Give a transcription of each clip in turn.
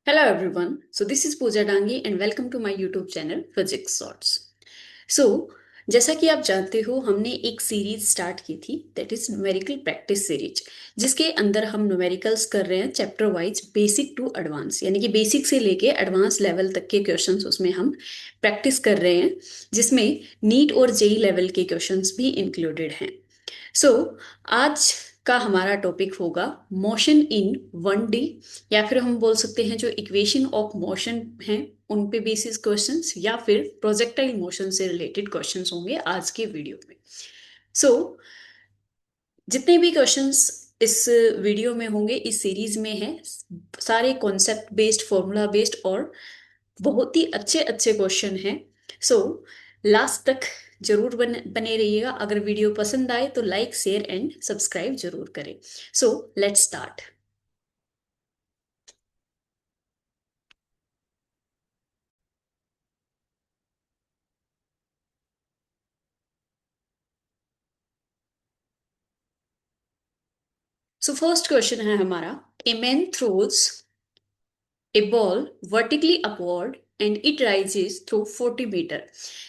Hello everyone. So this is Pooja Dangi and welcome to my YouTube channel Physics Shorts. So जैसा कि आप जानते हो हमने एक सीरीज स्टार्ट की थी that is numerical practice series जिसके अंदर हम न्यूमेरिकल्स कर रहे हैं chapter wise basic to advance यानी कि बेसिक से लेके एडवांस लेवल तक के क्वेश्चंस उसमें हम प्रैक्टिस कर रहे हैं जिसमें नीट और जेई लेवल के क्वेश्चंस भी इंक्लूडेड हैं। सो आज का हमारा टॉपिक होगा मोशन इन 1D या फिर हम बोल सकते हैं जो इक्वेशन ऑफ मोशन हैं उन पे बेसिस क्वेश्चंस या फिर प्रोजेक्टाइल मोशन से रिलेटेड क्वेश्चंस होंगे आज के वीडियो में। सो जितने भी क्वेश्चंस इस वीडियो में होंगे इस सीरीज में हैं सारे कॉन्सेप्ट बेस्ड फॉर्मूला बेस्ड और बहुत ही अच्छे अच्छे क्वेश्चन हैं। सो लास्ट तक जरूर बने रहिएगा। अगर वीडियो पसंद आए तो लाइक शेयर एंड सब्सक्राइब जरूर करें। So let's start. So first question है हमारा, a man throws a ball vertically upward and it rises through 40 meter.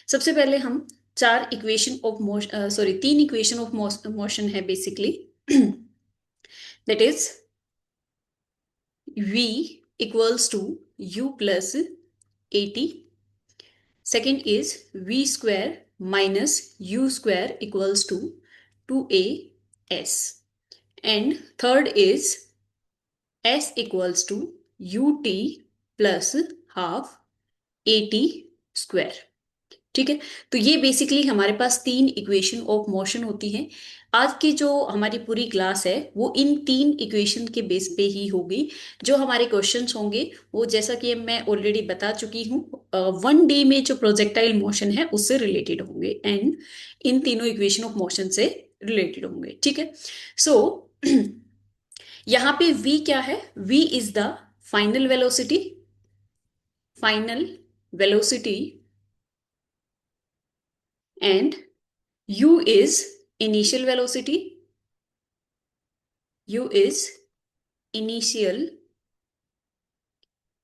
सबसे पहले हम चार इक्वेशन ऑफ मोशन तीन इक्वेशन ऑफ मोशन है basically that is v equals to u plus at. Second is v square minus u square equals to 2as. And third is s equals to ut plus half at square. ठीक है, तो ये basically हमारे पास तीन equation of motion होती हैं। आज की जो हमारी पूरी क्लास है वो इन तीन इक्वेशन के बेस पे ही होगी। जो हमारे क्वेश्चंस होंगे वो जैसा कि मैं ऑलरेडी बता चुकी हूँ 1D में जो प्रोजेक्टाइल मोशन है उससे रिलेटेड होंगे एंड इन तीनों इक्वेशन ऑफ मोशन से रिलेटेड होंगे। ठीक है, सो यहाँ पे v क्या है? v is the final velocity, final velocity and u is initial velocity, u is initial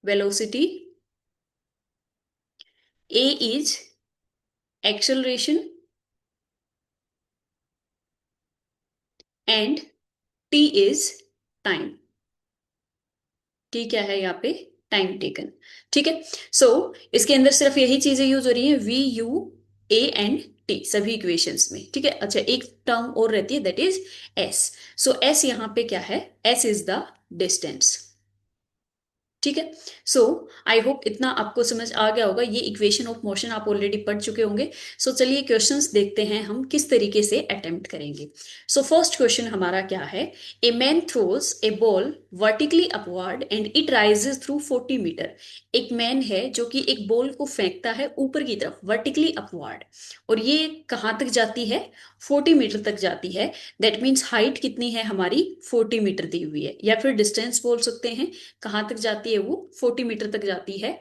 velocity, a is acceleration and t is time। t क्या है यहाँ पे? Time taken. ठीक है, सो इसके अंदर सिर्फ यही चीजें यूज हो रही हैं, v u a and t सभी इक्वेशंस में। ठीक है, अच्छा एक टर्म और रहती है that is s। So s यहाँ पे क्या है? s is the distance. ठीक है, सो आई होप इतना आपको समझ आ गया होगा। ये इक्वेशन ऑफ मोशन आप ऑलरेडी पढ़ चुके होंगे। सो चलिए क्वेश्चंस देखते हैं हम किस तरीके से अटेम्प्ट करेंगे। सो फर्स्ट क्वेश्चन हमारा क्या है? A man throws a ball vertically upward and it rises through 40 meter. एक मैन है जो कि एक बॉल को फेंकता है ऊपर की तरफ वर्टिकली अपवर्ड और ये कहाँ तक जाती है? 40 मीटर तक जाती है। दैट मीन्स हाइट कितनी है हमारी? 40 मीटर दी हुई है या फिर डिस्टेंस बोल सकते हैं। कहाँ तक जाती है वो? 40 मीटर तक जाती है।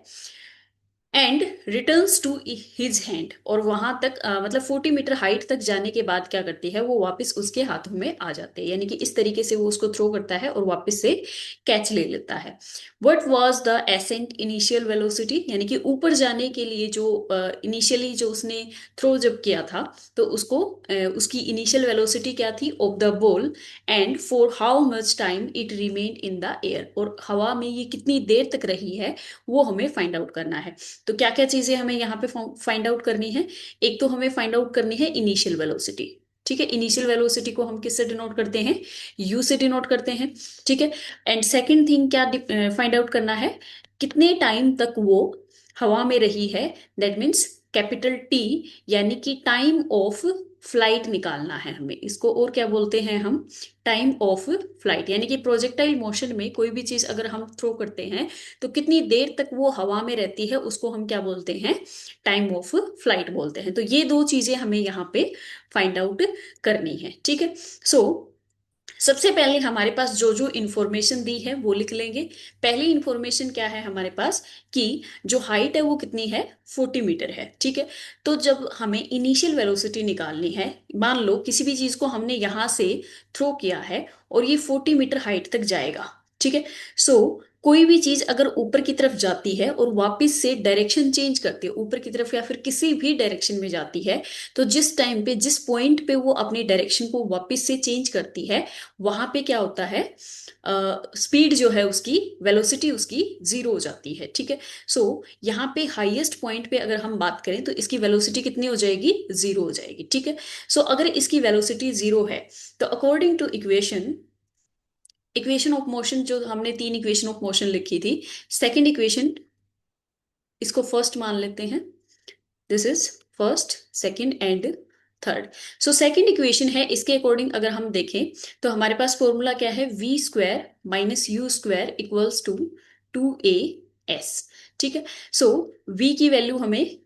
And returns to his hand, और वहां तक मतलब 40 मीटर हाइट तक जाने के बाद क्या करती है वो? वापस उसके हाथों में आ जाते हैं, यानी कि इस तरीके से वो उसको थ्रो करता है और वापस से कैच ले लेता है। What was the ascent initial velocity, यानी कि ऊपर जाने के लिए जो इनिशियली जो उसने थ्रो जब किया था तो उसको उसकी इनिशियल वेलोसिटी क्या थी of the ball and for how much time it remained in the air, और हवा में ये कितनी देर तक रही है वो हमें फाइंड आउट करना है। तो क्या क्या चीजें हमें यहाँ पे फाइंड आउट करनी है? एक तो हमें फाइंड आउट करनी है इनिशियल वेलोसिटी। ठीक है, इनिशियल वेलोसिटी को हम किससे डिनोट करते हैं? यू से डिनोट करते हैं। ठीक है, एंड सेकंड थिंग क्या फाइंड आउट करना है? कितने टाइम तक वो हवा में रही है, दैट मीन्स कैपिटल टी, यानी कि टाइम ऑफ फ्लाइट निकालना है हमें। इसको और क्या बोलते हैं हम? टाइम ऑफ फ्लाइट, यानी कि प्रोजेक्टाइल मोशन में कोई भी चीज अगर हम थ्रो करते हैं तो कितनी देर तक वो हवा में रहती है उसको हम क्या बोलते हैं? टाइम ऑफ फ्लाइट बोलते हैं। तो ये दो चीजें हमें यहाँ पे फाइंड आउट करनी है। ठीक है, सो सबसे पहले हमारे पास जो जो इंफॉर्मेशन दी है वो लिख लेंगे। पहली इंफॉर्मेशन क्या है हमारे पास कि जो हाइट है वो कितनी है? 40 मीटर है। ठीक है, तो जब हमें इनिशियल वेलोसिटी निकालनी है, मान लो किसी भी चीज को हमने यहां से थ्रो किया है और ये 40 मीटर हाइट तक जाएगा। ठीक है, सो कोई भी चीज अगर ऊपर की तरफ जाती है और वापस से डायरेक्शन चेंज करती है, ऊपर की तरफ या फिर किसी भी डायरेक्शन में जाती है, तो जिस टाइम पे जिस पॉइंट पे वो अपनी डायरेक्शन को वापस से चेंज करती है, वहां पे क्या होता है, स्पीड जो है उसकी, वेलोसिटी उसकी जीरो हो जाती है। ठीक है। सो यहाँ पे हाईएस्ट पॉइंट पे अगर हम बात करें तो इसकी वेलोसिटी कितनी हो जाएगी, जीरो हो जाएगी। ठीक है। सो अगर इसकी वेलोसिटी जीरो है, तो according to equation, equation of motion जो हमने तीन इक्वेशन ऑफ मोशन लिखी थी, सेकंड इक्वेशन, इसको फर्स्ट मान लेते हैं, this is first, second and third. So second equation है, इसके अकॉर्डिंग अगर हम देखें तो हमारे पास फॉर्मूला क्या है, v square minus u square equals to 2a s। ठीक है। सो v की वैल्यू हमें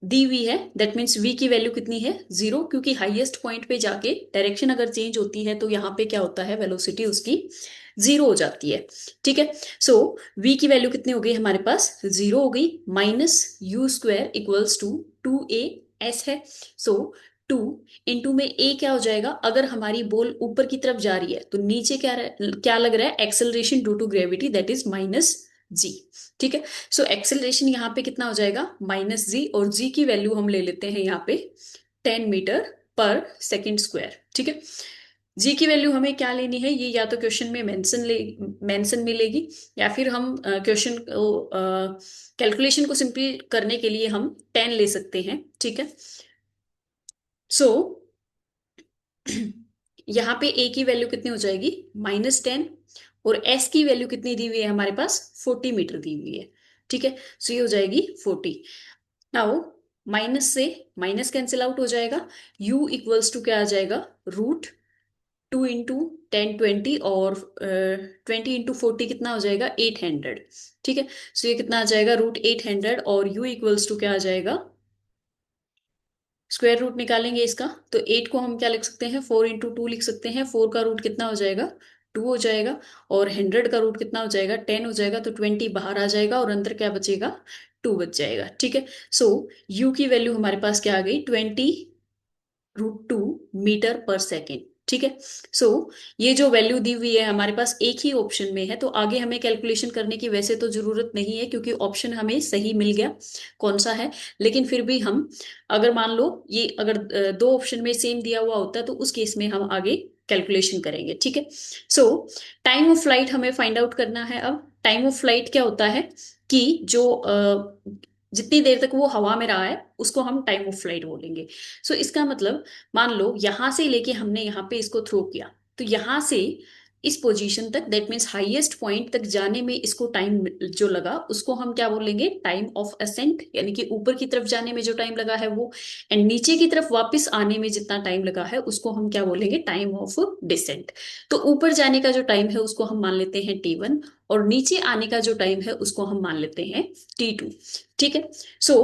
दी हुई है, दैट मीन्स v की वैल्यू कितनी है, जीरो, क्योंकि हाईएस्ट पॉइंट पे जाके डायरेक्शन अगर चेंज होती है तो यहाँ पे क्या होता है, वेलोसिटी उसकी जीरो हो जाती है। ठीक है। सो v की वैल्यू कितनी हो गई हमारे पास, जीरो हो गई, minus u square equals to 2a s है। सो 2 इंटू में a क्या हो जाएगा, अगर हमारी बॉल ऊपर की तरफ जा रही है तो नीचे क्या लग रहा है, acceleration due to gravity, that is minus g. ठीक है। सो एक्सेलरेशन यहाँ पे कितना हो जाएगा, माइनस जी, और जी की वैल्यू हम ले लेते हैं यहाँ पे 10 मीटर पर सेकेंड स्क्वायर। ठीक है। जी की वैल्यू हमें क्या लेनी है, ये या तो क्वेश्चन में मेंशन मिलेगी, या फिर हम क्वेश्चन को कैलकुलेशन को सिंपली करने के लिए हम 10 ले सकते हैं। ठीक है। सो यहाँ पे ए की वैल्यू कितनी हो जाएगी, -10, और एस की वैल्यू कितनी दी हुई है हमारे पास, 40 मीटर दी हुई है। ठीक है। सो ये हो जाएगी 40। नाउ माइनस से माइनस कैंसिल आउट हो जाएगा, u इक्वल्स टू क्या आ जाएगा, √2 × 10 20, और 20 × 40 कितना हो जाएगा, 800। ठीक है। सो ये कितना आ जाएगा, √800, और u इक्वल्स टू क्या आ जाएगा, स्क्वायर रूट निकालेंगे इसका, तो 8 को हम क्या लिख सकते हैं, 4 × 2 लिख सकते हैं। 4 का रूट कितना हो जाएगा, 2 हो जाएगा, और 100 का रूट कितना हो जाएगा, 10 हो जाएगा, तो 20 बाहर आ जाएगा और अंदर क्या बचेगा, 2 बच जाएगा। ठीक है। सो u की वैल्यू हमारे पास क्या आ गई, 20 √2 मीटर पर सेकेंड। ठीक है। सो ये जो वैल्यू दी हुई है हमारे पास एक ही ऑप्शन में है, तो आगे हमें कैलकुलेशन करने की वैसे तो जरूरत नहीं है, क्योंकि ऑप्शन हमें सही मिल गया कौन सा है। लेकिन फिर भी हम, अगर मान लो ये अगर दो ऑप्शन में सेम दिया हुआ होता है, तो उस केस में हम आगे कैलकुलेशन करेंगे। ठीक है। सो टाइम ऑफ फ्लाइट हमें फाइंड आउट करना है। अब टाइम ऑफ फ्लाइट क्या होता है कि जो जितनी देर तक वो हवा में रहा है उसको हम टाइम ऑफ फ्लाइट बोलेंगे। सो इसका मतलब, मान लो यहां से लेके हमने यहाँ पे इसको थ्रो किया, तो यहां से इस पोजीशन तक, दैट मीन्स हाईएस्ट पॉइंट तक जाने में इसको टाइम जो लगा उसको हम क्या बोलेंगे, टाइम ऑफ असेंट, यानी कि ऊपर की तरफ जाने में जो टाइम लगा है वो, एंड नीचे की तरफ वापस आने में जितना टाइम लगा है उसको हम क्या बोलेंगे, टाइम ऑफ डिसेंट। तो ऊपर जाने का जो टाइम है उसको हम मान लेते हैं T1, और नीचे आने का जो टाइम है उसको हम मान लेते हैं T2। ठीक है। सो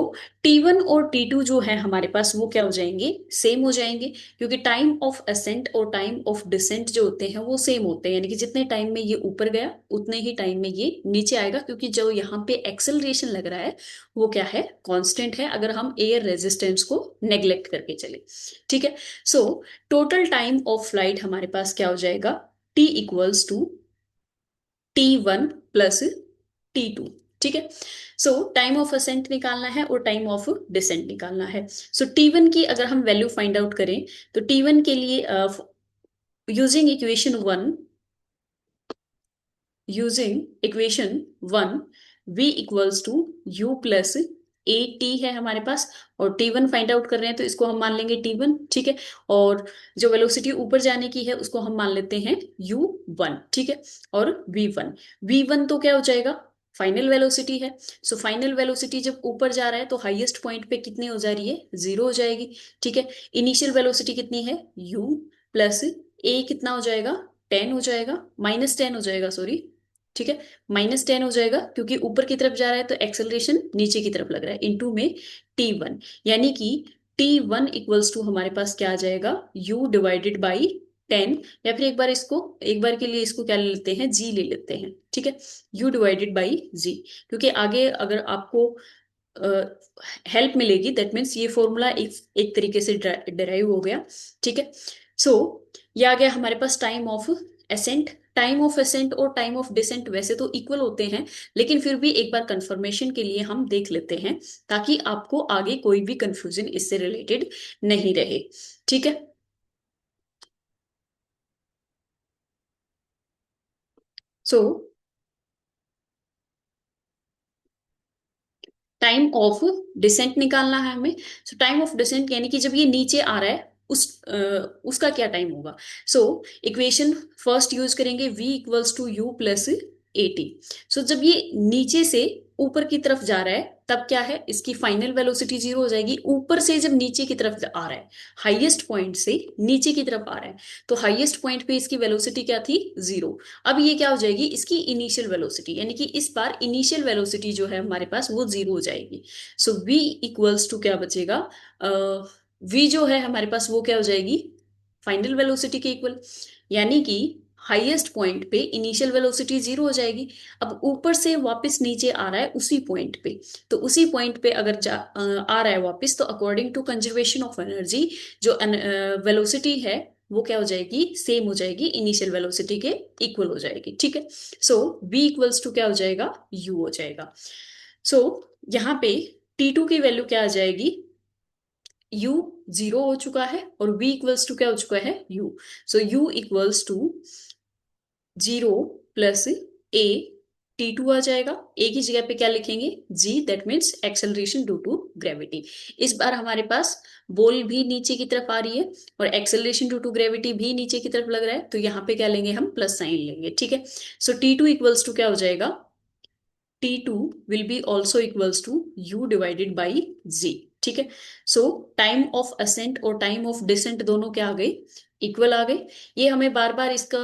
T1 और T2 जो है हमारे पास वो क्या हो जाएंगे, सेम हो जाएंगे, क्योंकि टाइम ऑफ असेंट और टाइम ऑफ डिसेंट जो होते हैं वो सेम होते हैं, यानी कि जितने टाइम में ये ऊपर गया उतने ही टाइम में ये नीचे आएगा, क्योंकि जो यहाँ पे एक्सेलरेशन लग रहा है वो क्या है, कांस्टेंट है, अगर हम एयर रेजिस्टेंस को नेग्लेक्ट करके चले। ठीक है। So total time of flight हमारे पास क्या हो जाएगा, T equals to T1 + T2। ठीक है। सो टाइम ऑफ असेंट निकालना है और टाइम ऑफ डिसेंट निकालना है। सो T1 की अगर हम वैल्यू फाइंड आउट करें, तो T1 के लिए using equation 1 v equals to u plus a t है हमारे पास, और T1 फाइंड आउट कर रहे हैं तो इसको हम मान लेंगे T1। ठीक है। और जो वेलोसिटी ऊपर जाने की है उसको हम मान लेते हैं u1। ठीक है। और v1 तो क्या हो जाएगा, फाइनल वेलोसिटी है। सो फाइनल वेलोसिटी जब ऊपर जा रहा है तो हाईएस्ट पॉइंट पे कितनी हो जा रही है, जीरो हो जाएगी। ठीक है। इनिशियल वेलोसिटी कितनी है, u प्लस ए कितना हो जाएगा, 10 हो जाएगा, -10 हो जाएगा, सॉरी। ठीक है। -10 हो जाएगा, क्योंकि ऊपर की तरफ जा रहा है तो एक्सेलरेशन नीचे की तरफ लग रहा है, इनटू में T1, यानी कि T1 इक्वल्स टू हमारे पास क्या आ जाएगा, u डिवाइडेड बाई 10, या फिर एक बार के लिए इसको क्या ले लेते हैं, g ले लेते हैं। ठीक है। u डिवाइडेड बाई g, क्योंकि आगे अगर आपको हेल्प मिलेगी, दैट मीन्स ये फॉर्मूला एक तरीके से डिराइव हो गया। ठीक है। सो ये आ गया हमारे पास time of ascent. Time of ascent और टाइम ऑफ डिसेंट वैसे तो इक्वल होते हैं, लेकिन फिर भी एक बार कंफर्मेशन के लिए हम देख लेते हैं, ताकि आपको आगे कोई भी कंफ्यूजन इससे रिलेटेड नहीं रहे। ठीक है। सो टाइम ऑफ डिसेंट निकालना है हमें। सो टाइम ऑफ डिसेंट यानी कि जब ये नीचे आ रहा है उसका क्या टाइम होगा। सो इक्वेशन फर्स्ट यूज करेंगे, v equals to u plus 80। So जब ये नीचे से ऊपर की तरफ जा रहा है तब क्या है, इसकी फाइनल वेलोसिटी जीरो हो जाएगी। ऊपर से जब नीचे की तरफ आ रहा है, हाईएस्ट पॉइंट से नीचे की तरफ आ रहा है, तो हाईएस्ट पॉइंट पे इसकी वेलोसिटी क्या थी, जीरो। अब ये क्या हो जाएगी, इसकी इनिशियल वेलोसिटी, यानी कि इस बार इनिशियल वेलोसिटी जो है हमारे पास वो जीरो हो जाएगी। सो v इक्वल्स टू क्या बचेगा, v जो है हमारे पास वो क्या हो जाएगी, फाइनल वेलोसिटी के इक्वल, यानी कि हाईएस्ट पॉइंट पे इनिशियल वेलोसिटी जीरो हो जाएगी। अब ऊपर से वापस नीचे आ रहा है उसी पॉइंट पे, तो उसी पॉइंट पे अगर आ रहा है वापस, तो according to conservation of energy जो वेलोसिटी है वो क्या हो जाएगी, सेम हो जाएगी, इनिशियल वेलोसिटी के इक्वल हो जाएगी। ठीक है। सो v इक्वल्स टू क्या हो जाएगा, u हो जाएगा। सो यहाँ पे T2 की वैल्यू क्या आ जाएगी, u जीरो हो चुका है और v इक्वल्स टू क्या हो चुका है, u। So u equals to zero plus a, T2 आ जाएगा। ए की जगह पे क्या लिखेंगे, g, that means acceleration due to gravity. इस बार हमारे पास बॉल भी नीचे की तरफ आ रही है और एक्सेलरेशन ड्यू टू ग्रेविटी भी नीचे की तरफ लग रहा है, तो यहाँ पे क्या लेंगे, हम प्लस साइन लेंगे। ठीक है। सो T2 इक्वल्स टू क्या हो जाएगा, T2 will be also equals to U divided by Z। ठीक है। सो टाइम ऑफ असेंट और टाइम ऑफ डिसेंट दोनों क्या आ गए, इक्वल आ गए। ये हमें बार बार इसका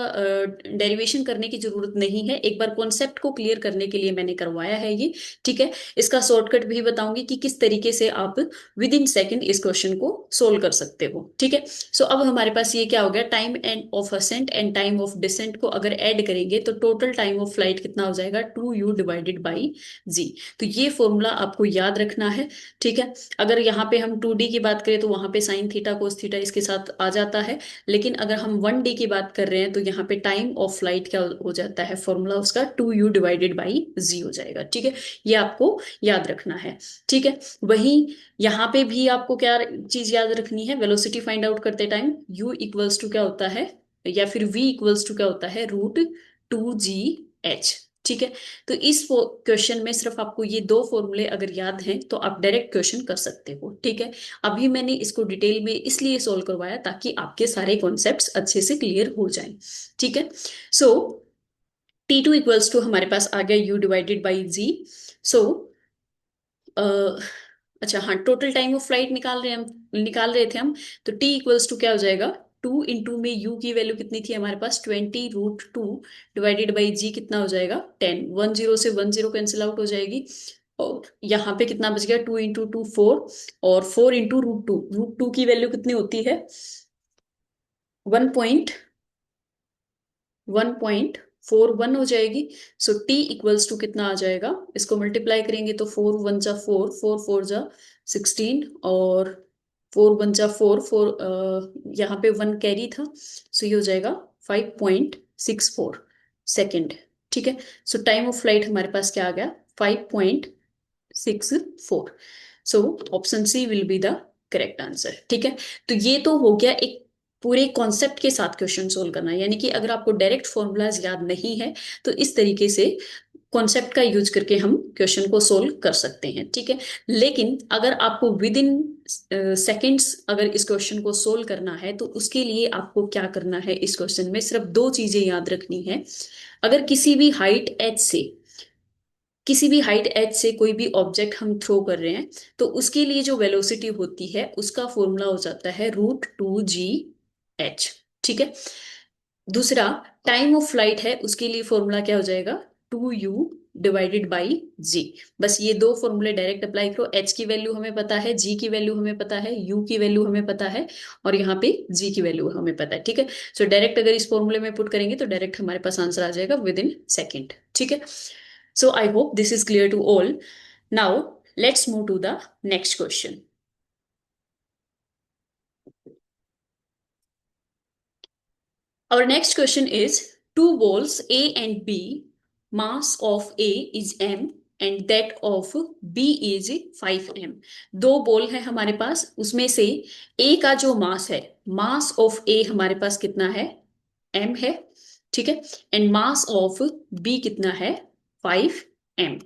डेरिवेशन करने की जरूरत नहीं है, एक बार कॉन्सेप्ट को क्लियर करने के लिए मैंने करवाया है ये। ठीक है। इसका शॉर्टकट भी बताऊंगी कि किस तरीके से आप विद इन सेकेंड इस क्वेश्चन को सोल्व कर सकते हो। ठीक है। सो अब हमारे पास ये क्या हो गया, time and of ascent and time of descent को अगर ऐड करेंगे तो टोटल टाइम ऑफ फ्लाइट कितना हो जाएगा, 2u डिवाइडेड बाई जी। तो ये फॉर्मूला आपको याद रखना है। ठीक है। अगर यहाँ पे हम 2d की बात करें तो वहां पे साइन थीटा कोस थीटा इसके साथ आ जाता है, लेकिन अगर हम 1d की बात कर रहे हैं तो यहाँ पे टाइम ऑफ फ्लाइट क्या हो जाता है, फॉर्मूला उसका 2u डिवाइडेड बाई जी हो जाएगा। ठीक है। ये आपको याद रखना है। ठीक है। वहीं यहाँ पे भी आपको क्या चीज याद रखनी है, वेलोसिटी फाइंड आउट करते टाइम u इक्वल्स टू क्या होता है, या फिर v इक्वल्स टू क्या होता है, √2gh। ठीक है। तो इस क्वेश्चन में सिर्फ आपको ये दो फॉर्मूले अगर याद हैं तो आप डायरेक्ट क्वेश्चन कर सकते हो। ठीक है। अभी मैंने इसको डिटेल में इसलिए सोल्व करवाया ताकि आपके सारे कॉन्सेप्ट्स अच्छे से क्लियर हो जाएं। ठीक है। सो T2 इक्वल्स टू हमारे पास आ गया u डिवाइडेड बाई जी। सो अच्छा हाँ, टोटल टाइम ऑफ फ्लाइट निकाल रहे थे हम, तो t इक्वल्स टू क्या हो जाएगा, 2 में u की वैल्यू कितनी थी हमारे पास, 20√2 डिवाइडेड बाई g कितना हो जाएगा, 10। 10 से 10 कैंसिल आउट हो जाएगी, और यहाँ पे कितना बच गया, 2 × 2 4, और 4 × √2, √2 की वैल्यू कितनी होती है, 1.141 हो जाएगी। सो t इक्वल्स टू कितना आ जाएगा, इसको मल्टीप्लाई करेंगे तो 4 × 1 = 4, 4 × 4 = 16, और 4 × 1 = 4, यहाँ पे 1 कैरी था, सो ये हो जाएगा 5.64 सेकेंड। ठीक है। सो टाइम ऑफ फ्लाइट हमारे पास क्या आ गया, 5.64। So option C will be the correct answer. ठीक है। तो ये तो हो गया एक पूरे कॉन्सेप्ट के साथ क्वेश्चन सोल्व करना, यानी कि अगर आपको डायरेक्ट फॉर्मूलाज याद नहीं है तो इस तरीके से कॉन्सेप्ट का यूज करके हम क्वेश्चन को सोल्व कर सकते हैं। ठीक है। लेकिन अगर आपको विद इन सेकेंड्स अगर इस क्वेश्चन को सोल्व करना है तो उसके लिए आपको क्या करना है, इस क्वेश्चन में सिर्फ दो चीजें याद रखनी है। अगर किसी भी हाइट एच से कोई भी ऑब्जेक्ट हम थ्रो कर रहे हैं, तो उसके लिए जो वेलोसिटी होती है उसका फॉर्मूला हो जाता है √2gh। ठीक है। दूसरा, टाइम ऑफ फ्लाइट है, उसके लिए फॉर्मूला क्या हो जाएगा, 2u डिवाइडेड बाई जी। बस ये दो फॉर्मूले डायरेक्ट अप्लाई करो, h की वैल्यू हमें पता है, g की वैल्यू हमें पता है, u की वैल्यू हमें पता है, और यहाँ पे g की वैल्यू हमें पता है। ठीक है। सो डायरेक्ट अगर इस फॉर्मूले में पुट करेंगे तो डायरेक्ट हमारे पास आंसर आ जाएगा विद इन सेकेंड। ठीक है। So I hope this is clear to all. Now let's move to the next question. Our next question is Two balls A and B, mass of A is m and that of B is 5m। दो ball है हमारे पास, उसमें से A का जो मास है, mass of A हमारे पास कितना है, m है, ठीक है, एंड मास ऑफ B कितना है, 5m,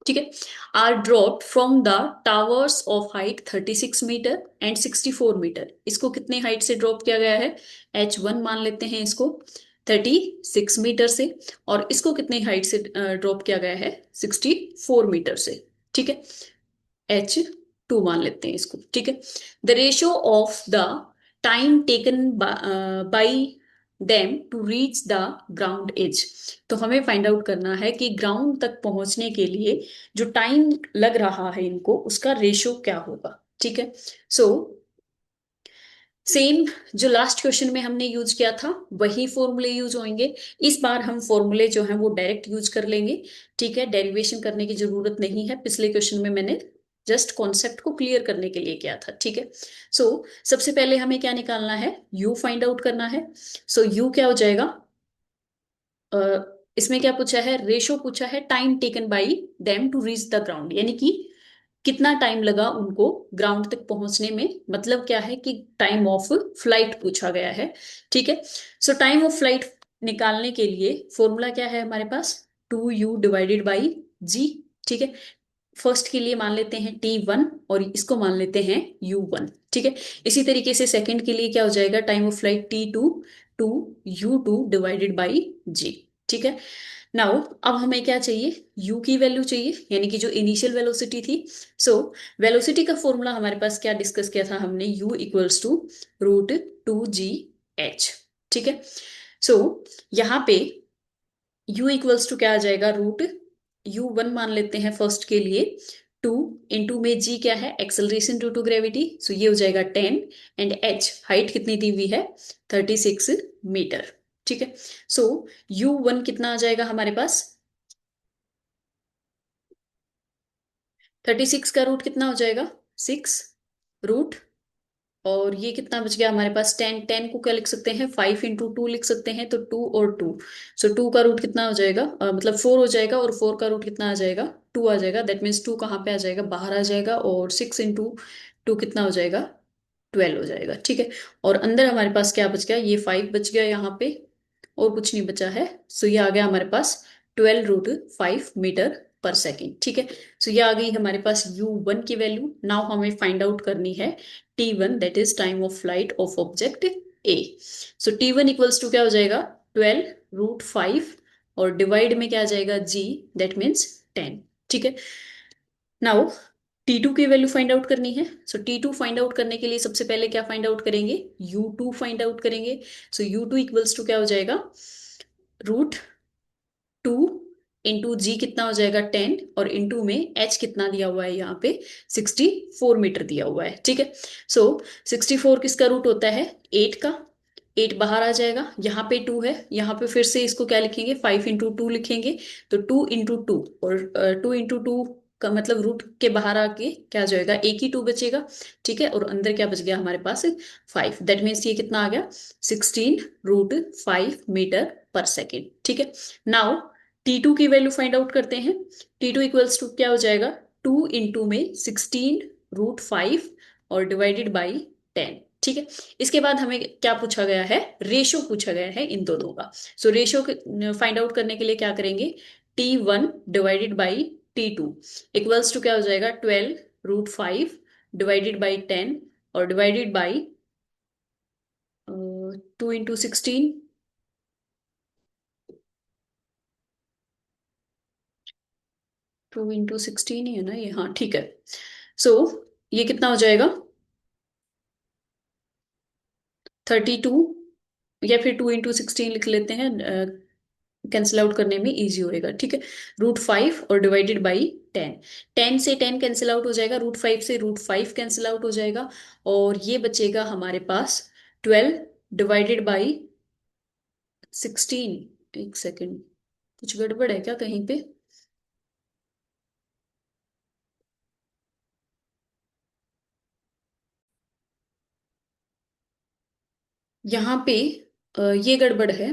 ठीक है। Are dropped from the towers of height 36 meter and 64 meter. इसको कितने हाइट से ड्रॉप किया गया है, H1 मान लेते हैं इसको, 36 मीटर से, और इसको कितने हाइट से ड्रॉप किया गया है, 64 मीटर से, ठीक है, H2 मान लेते हैं इसको, ठीक है। The ratio of the time taken by them to reach the ground is. तो हमें फाइंड आउट करना है कि ग्राउंड तक पहुंचने के लिए जो टाइम लग रहा है इनको, उसका रेशियो क्या होगा, ठीक है। सो सेम जो लास्ट क्वेश्चन में हमने यूज किया था वही फॉर्मूले यूज होंगे। इस बार हम फॉर्मूले जो हैं वो डायरेक्ट यूज कर लेंगे, ठीक है, डेरिवेशन करने की जरूरत नहीं है। पिछले क्वेश्चन में मैंने जस्ट कॉन्सेप्ट को क्लियर करने के लिए किया था, ठीक है। सो सबसे पहले हमें क्या निकालना है, यू फाइंड आउट करना है। सो यू क्या हो जाएगा, अ, इसमें क्या पूछा है, रेशो पूछा है time taken by them to reach the ground, यानी कि कितना टाइम लगा उनको ग्राउंड तक पहुंचने में, मतलब क्या है कि टाइम ऑफ फ्लाइट पूछा गया है, ठीक है। सो टाइम ऑफ फ्लाइट निकालने के लिए फॉर्मूला क्या है हमारे पास, 2u डिवाइडेड बाई जी, ठीक है। फर्स्ट के लिए मान लेते हैं T1 और इसको मान लेते हैं U1, ठीक है। इसी तरीके से सेकंड के लिए क्या हो जाएगा, time of flight T2, 2u2 divided by g, ठीक है। नाउ अब हमें क्या चाहिए, u की वैल्यू चाहिए, यानी कि जो इनिशियल वेलोसिटी थी। सो वेलोसिटी का फॉर्मूला हमारे पास क्या डिस्कस किया था हमने, u इक्वल्स टू √2gh, ठीक है। सो यहाँ पे u इक्वल्स टू क्या आ जाएगा, √u1 मान लेते हैं फर्स्ट के लिए, 2 इंटू में g क्या है, एक्सेलरेशन ड्यू टू ग्रेविटी, सो ये हो जाएगा 10, एंड h हाइट कितनी दी हुई है, 36 मीटर, ठीक है। सो u1 कितना आ जाएगा हमारे पास, 36 का रूट कितना हो जाएगा, 6 रूट, और ये कितना बच गया हमारे पास, 10, 10 को क्या लिख सकते हैं, 5 इंटू 2 लिख सकते हैं, तो 2 और 2, सो 2 का रूट कितना हो जाएगा, मतलब 4 हो जाएगा, और 4 का रूट कितना आ जाएगा, 2 आ जाएगा। दैट मीन्स 2 कहाँ पे आ जाएगा, बाहर आ जाएगा, और 6 इंटू 2 कितना हो जाएगा, 12 हो जाएगा, ठीक है। और अंदर हमारे पास क्या बच गया, ये 5 बच गया यहाँ पे, और कुछ नहीं बचा है। सो ये आ गया हमारे पास 12 √5 मीटर पर सेकेंड, ठीक है। सो ये आ गई हमारे पास u1 की वैल्यू। नाउ हमें फाइंड आउट करनी है T1, that is time of flight of object A. So T1 equals to क्या हो जाएगा, 12 √5, और डिवाइड में क्या आ जाएगा, g, दैट मीन्स 10, ठीक है। नाउ T2 की वैल्यू फाइंड आउट करनी है। सो T2 फाइंड आउट करने के लिए सबसे पहले क्या फाइंड आउट करेंगे, U2 फाइंड आउट करेंगे। सो U2 इक्वल्स टू क्या हो जाएगा, √2 इंटू जी कितना हो जाएगा, 10, और इंटू में h कितना दिया हुआ है यहाँ पे, 64 मीटर दिया हुआ है, ठीक है। सो 64 किसका रूट होता है, 8 का, 8 बाहर आ जाएगा, यहाँ पे 2 है, यहाँ पे फिर से इसको क्या लिखेंगे, 5 इंटू 2 लिखेंगे, तो 2 इंटू 2, और 2 इंटू 2 का मतलब रूट के बाहर आके क्या हो जाएगा, एक ही 2 बचेगा, ठीक है, और अंदर क्या बच गया हमारे पास, 5। दैट मीन्स ये कितना आ गया, 16 √5 मीटर पर सेकेंड, ठीक है। नाउ T2 की वैल्यू फाइंड आउट करते हैं। T2 इक्वल्स टू क्या हो जाएगा, 2 इंटू में 16 √5 और डिवाइडेड बाई 10, ठीक है। इसके बाद हमें क्या पूछा गया है, रेशो पूछा गया है इन दोनों का। सो रेशो फाइंड आउट करने के लिए क्या करेंगे, T1 divided by T2 equals to क्या हो जाएगा, 12 √5 डिवाइडेड बाई 10, और डिवाइडेड बाई 2 इंटू 16, 2 इंटू 16 ही है ना ये, हाँ ठीक है। सो ये कितना हो जाएगा, 32, या फिर 2 इंटू 16 लिख लेते हैं, कैंसिल आउट करने में इजी होएगा, ठीक है। √5 और डिवाइडेड बाई 10, 10 से 10 कैंसिल आउट हो जाएगा, √5 से √5 कैंसिल आउट हो जाएगा, और ये बचेगा हमारे पास 12 डिवाइडेड बाई 16। एक सेकेंड, कुछ गड़बड़ है क्या कहीं पे, यहाँ पे ये गड़बड़ है,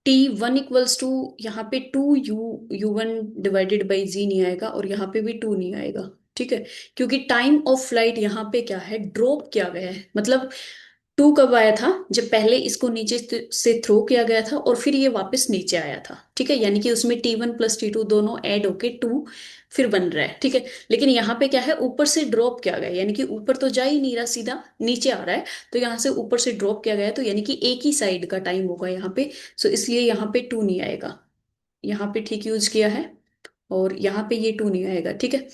T1 इक्वल्स टू, यहाँ पे 2U1 डिवाइडेड बाई जी नहीं आएगा और यहाँ पे भी 2 नहीं आएगा। ठीक है, क्योंकि टाइम ऑफ फ्लाइट यहाँ पे क्या है, ड्रॉप किया गया है। मतलब 2 कब आया था, जब पहले इसको नीचे से थ्रो किया गया था और फिर ये वापस नीचे आया था। ठीक है, यानी कि उसमें T1 + T2 दोनों ऐड होके 2 फिर बन रहा है। ठीक है, लेकिन यहाँ पे क्या है, ऊपर से ड्रॉप किया गया है, यानी कि ऊपर तो जा ही नहीं रहा, सीधा नीचे आ रहा है। तो यहाँ से ऊपर से ड्रॉप किया गया है, तो यानी कि एक ही साइड का टाइम होगा यहाँ पे। सो इसलिए यहाँ पे 2 नहीं आएगा। यहाँ पे ठीक यूज किया है, और यहाँ पे ये 2 नहीं आएगा। ठीक है,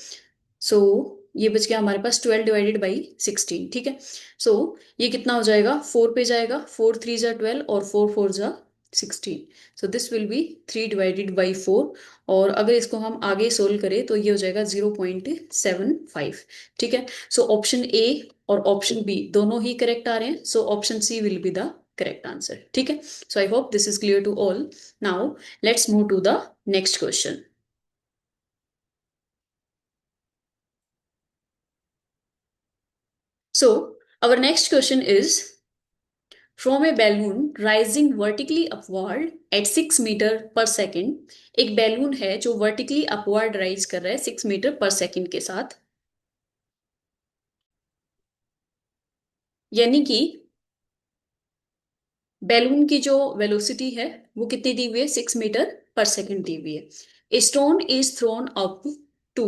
सो ये बच गया हमारे पास 12 डिवाइडेड बाई 16। ठीक है, सो ये कितना हो जाएगा, 4 पे जाएगा, 4 3 = 12 और 4 4 = 16। सो this will B 3 divided by 4। और अगर इसको हम आगे सोल्व करें तो ये हो जाएगा 0.75। ठीक है, सो ऑप्शन ए और ऑप्शन बी दोनों ही करेक्ट आ रहे हैं। So option C will be the correct answer. ठीक है, so I hope this is clear to all. Now let's move to the next question. So, our next question is, from a balloon rising vertically upward at 6 meter per second, एक balloon है जो vertically upward rise कर रहा है 6 metre per second के साथ, यानी कि बैलून की जो वेलोसिटी है वो कितनी दी हुई है, 6 मीटर पर सेकेंड दी हुई है। A stone is thrown to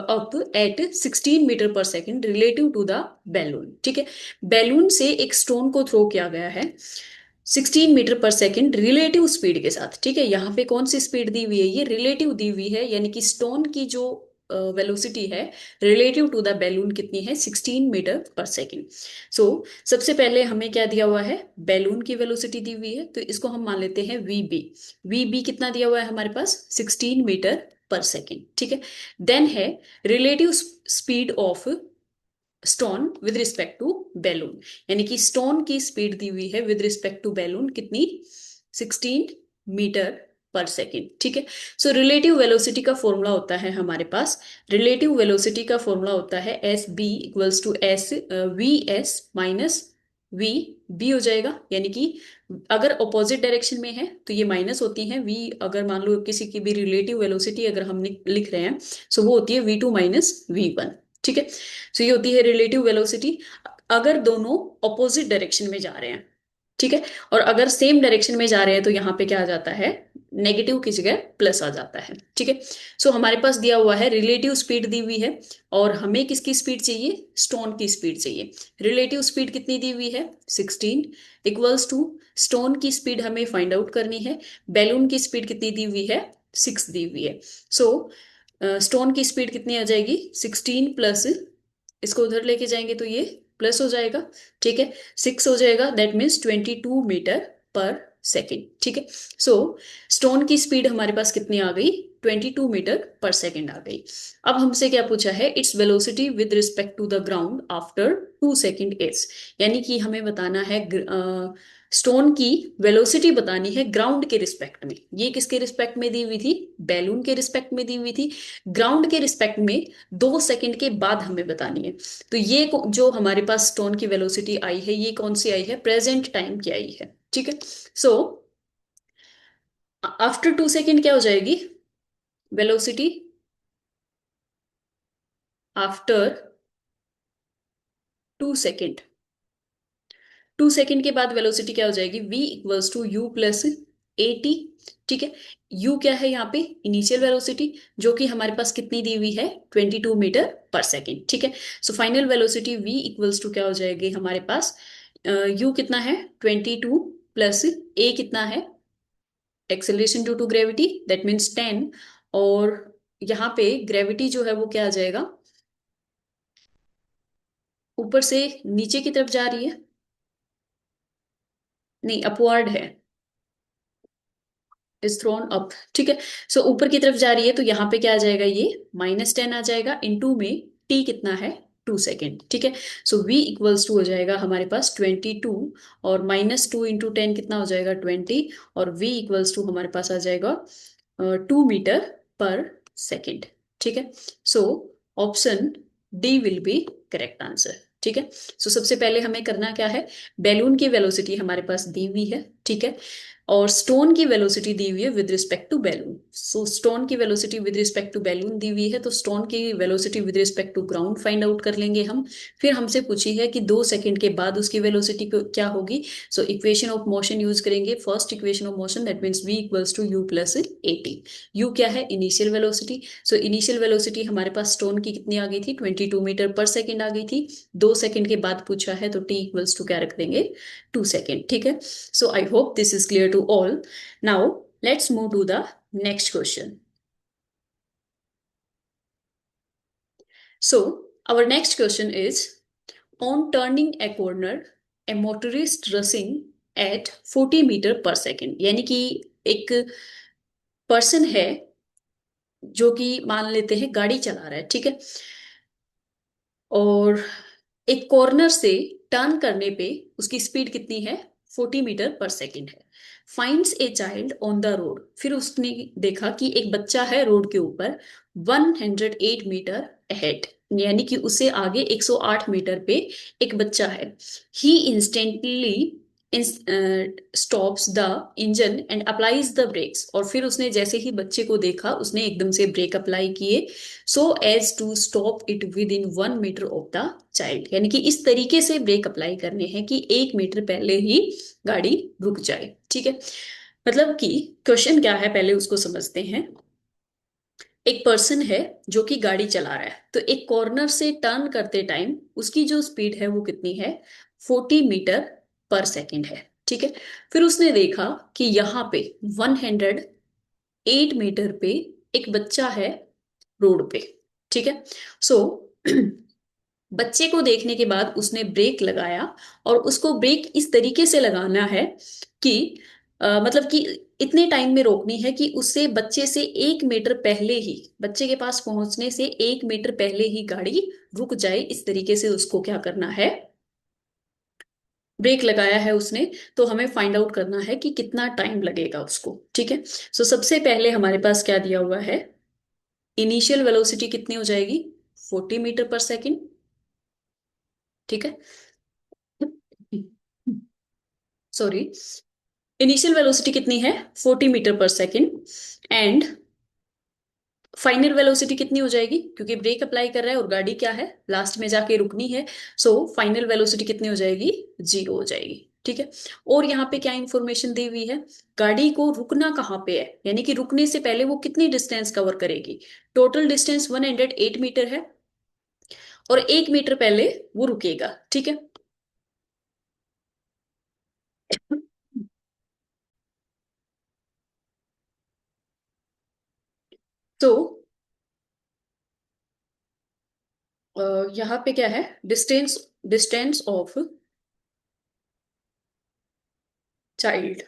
up at 16 metre per second relative to the balloon. ठीक है, बैलून से एक स्टोन को थ्रो किया गया है 16 metre per second relative speed के साथ। ठीक है, यहाँ पे कौन सी स्पीड दी हुई है, ये रिलेटिव दी हुई है, यानी कि स्टोन की जो वेलोसिटी है रिलेटिव टू द बैलून कितनी है, 16 मीटर पर सेकेंड। सो सबसे पहले हमें क्या दिया हुआ है, बैलून की वेलोसिटी दी हुई है, तो इसको हम मान लेते हैं वी बी। वी बी कितना दिया हुआ है हमारे पास, 16 मीटर पर सेकेंड। ठीक है, देन है relative speed of stone with respect to balloon, यानी कि स्टोन की स्पीड दी हुई है विद रिस्पेक्ट टू बैलून कितनी, 16 मीटर पर सेकेंड। ठीक है, सो रिलेटिव वेलोसिटी का फॉर्मूला होता है हमारे पास, रिलेटिव वेलोसिटी का फॉर्मूला होता है S B equals to S V S minus V B हो जाएगा। यानी कि अगर ऑपोजिट डायरेक्शन में है तो ये माइनस होती है वी, अगर मान लो किसी की भी रिलेटिव वेलोसिटी अगर हम लिख रहे हैं, सो वो होती है V2 - V1। ठीक है, सो ये होती है रिलेटिव वेलोसिटी अगर दोनों ऑपोजिट डायरेक्शन में जा रहे हैं। ठीक है, और अगर सेम डायरेक्शन में जा रहे हैं तो यहाँ पे क्या आ जाता है, नेगेटिव की जगह प्लस आ जाता है। ठीक है, सो हमारे पास दिया हुआ है रिलेटिव स्पीड दी हुई है, और हमें किसकी स्पीड चाहिए, स्टोन की स्पीड चाहिए। रिलेटिव स्पीड कितनी दी हुई है, 16 इक्वल्स टू स्टोन की स्पीड हमें फाइंड आउट करनी है। बैलून की स्पीड कितनी दी हुई है, 6 दी हुई है। सो स्टोन की स्पीड कितनी आ जाएगी, 16 प्लस, इसको उधर लेके जाएंगे तो ये प्लस हो जाएगा। ठीक है, 6 हो जाएगा, that means 22 metre per second. ठीक है, सो स्टोन की स्पीड हमारे पास कितनी आ गई, 22 मीटर पर सेकेंड आ गई। अब हमसे क्या पूछा है, it's velocity with respect to the ground after 2 second is, यानी कि हमें बताना है स्टोन की वेलोसिटी बतानी है ग्राउंड के रिस्पेक्ट में। ये किसके रिस्पेक्ट में दी हुई थी, बैलून के रिस्पेक्ट में दी हुई थी। ग्राउंड के रिस्पेक्ट में 2 सेकेंड के बाद हमें बतानी है। तो ये जो हमारे पास स्टोन की वेलोसिटी आई है, ये कौन सी आई है, प्रेजेंट टाइम की आई है। ठीक है, सो आफ्टर 2 सेकेंड क्या हो जाएगी, वेलोसिटी आफ्टर 2 सेकेंड, 2 सेकेंड के बाद वेलोसिटी क्या हो जाएगी, v equals to u plus a t. ठीक है, u क्या है यहाँ पे, इनिशियल वेलोसिटी, जो कि हमारे पास कितनी दी हुई है, 22 मीटर पर सेकेंड। ठीक है, so final velocity v equals to क्या हो जाएगी हमारे पास, u कितना है 22 प्लस a कितना है, acceleration due to gravity that means 10, और यहाँ पे ग्रेविटी जो है वो क्या आ जाएगा, ऊपर से नीचे की तरफ जा रही है, नहीं अपवर्ड है, इज थ्रोन अप। ठीक है, सो ऊपर की तरफ जा रही है, तो यहाँ पे क्या आ जाएगा, ये -10 आ जाएगा, इनटू में t कितना है, 2 सेकेंड। ठीक है, सो v इक्वल्स टू हो जाएगा हमारे पास 22, और -2 इंटू 10 कितना हो जाएगा, 20, और v इक्वल्स टू हमारे पास आ जाएगा 2 मीटर पर सेकेंड। ठीक है, so option D will be correct answer. ठीक है, सो सबसे पहले हमें करना क्या है, बैलून की वेलोसिटी हमारे पास दी हुई है। ठीक है। और स्टोन की वेलोसिटी दी हुई है with respect to balloon. So stone की velocity with respect to balloon दी हुई है, तो स्टोन की velocity with respect to ground find out कर लेंगे हम। फिर हमसे पूछी है कि 2 सेकंड के बाद उसकी वेलोसिटी क्या होगी। So equation of motion use करेंगे। First equation of motion that means v equals to u plus at। u क्या है? Initial velocity. So initial velocity हमारे पास स्टोन की कितनी आ गई थी? 22 मीटर पर सेकेंड आ गई थी। 2 सेकंड के बाद पूछा है तो t इक्वल्स टू क्या रख देंगे? 2 सेकंड। ठीक है। So I hope this is clear to all. Now let's move to the next question. So our next question is, on turning a corner, a motorist rushing at 40 metre per second. यानी कि एक person है जो कि मान लेते हैं गाड़ी चला रहा है, ठीक है, और एक कॉर्नर से टर्न करने पे उसकी स्पीड कितनी है? 40 मीटर पर सेकेंड है। Finds a child on the road. फिर उसने देखा कि एक बच्चा है रोड के ऊपर 108 मीटर अहेड, यानी कि उससे आगे 108 मीटर पे एक बच्चा है। He instantly stops the engine and applies the brakes. और फिर उसने जैसे ही बच्चे को देखा उसने एकदम से ब्रेक अप्लाई किए, so as to stop it within 1 meter of the child. यानी कि इस तरीके से ब्रेक अप्लाई करने हैं कि 1 मीटर पहले ही गाड़ी रुक जाए। ठीक है। मतलब कि क्वेश्चन क्या है पहले उसको समझते हैं। एक पर्सन है जो कि गाड़ी चला रहा है, तो एक कॉर्नर से टर्न करते टाइम उसकी जो स्पीड है वो कितनी है? 40 मीटर पर सेकेंड है। ठीक है। फिर उसने देखा कि यहाँ पे 108 मीटर पे एक बच्चा है रोड पे। ठीक है। सो बच्चे को देखने के बाद उसने ब्रेक लगाया, और उसको ब्रेक इस तरीके से लगाना है कि मतलब कि इतने टाइम में रोकनी है कि उससे बच्चे से 1 मीटर पहले ही, बच्चे के पास पहुंचने से 1 मीटर पहले ही गाड़ी रुक जाए। इस तरीके से उसको क्या करना है? ब्रेक लगाया है उसने। तो हमें फाइंड आउट करना है कि कितना टाइम लगेगा उसको। ठीक है। सो सबसे पहले हमारे पास क्या दिया हुआ है? इनिशियल वेलोसिटी कितनी हो जाएगी? 40 मीटर पर सेकेंड। ठीक है। सॉरी, इनिशियल वेलोसिटी कितनी है? 40 metre per second. And final velocity कितनी हो जाएगी? क्योंकि ब्रेक अप्लाई कर रहा है और गाड़ी क्या है, लास्ट में जाके रुकनी है। सो फाइनल वेलोसिटी कितनी हो जाएगी? 0 हो जाएगी। ठीक है। और यहाँ पे क्या इंफॉर्मेशन दी हुई है? गाड़ी को रुकना कहाँ पे है, यानी कि रुकने से पहले वो कितनी डिस्टेंस कवर करेगी। टोटल डिस्टेंस 108 मीटर है, और 1 मीटर पहले वो रुकेगा। ठीक है। तो यहाँ पे क्या है? डिस्टेंस डिस्टेंस ऑफ चाइल्ड,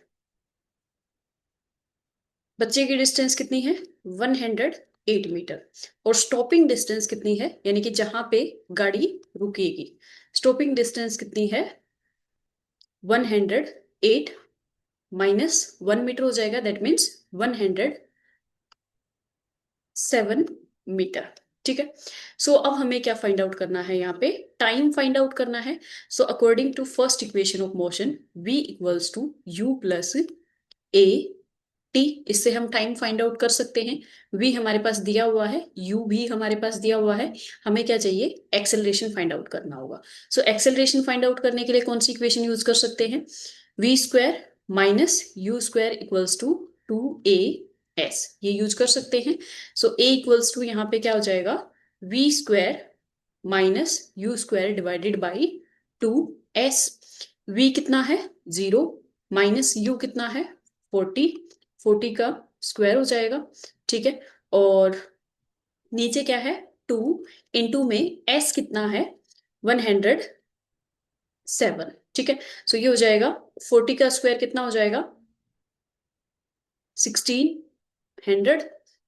बच्चे की डिस्टेंस कितनी है? 108 मीटर। और स्टॉपिंग डिस्टेंस कितनी है, यानी कि जहां पे गाड़ी रुकेगी, स्टॉपिंग डिस्टेंस कितनी है? 108 माइनस 1 मीटर हो जाएगा, दैट मीन्स 107 मीटर। ठीक है। सो अब हमें क्या फाइंड आउट करना है? यहाँ पे टाइम फाइंड आउट करना है। So according to first equation of motion, v equals to u plus a t, इससे हम टाइम फाइंड आउट कर सकते हैं। v हमारे पास दिया हुआ है, u भी हमारे पास दिया हुआ है। हमें क्या चाहिए? एक्सेलरेशन फाइंड आउट करना होगा। सो एक्सेलरेशन फाइंड आउट करने के लिए कौन सी इक्वेशन यूज कर सकते हैं? v square minus u square equals to 2as, ये यूज कर सकते हैं। सो a इक्वल्स टू यहाँ पे क्या हो जाएगा? v square minus u square divided by 2s। v कितना है? 0। माइनस u कितना है? 40। 40 का स्क्वायर हो जाएगा। ठीक है। और नीचे क्या है? 2। इंटू में s कितना है? 107। ठीक है। सो ये हो जाएगा 40 का स्क्वायर कितना हो जाएगा? 1600।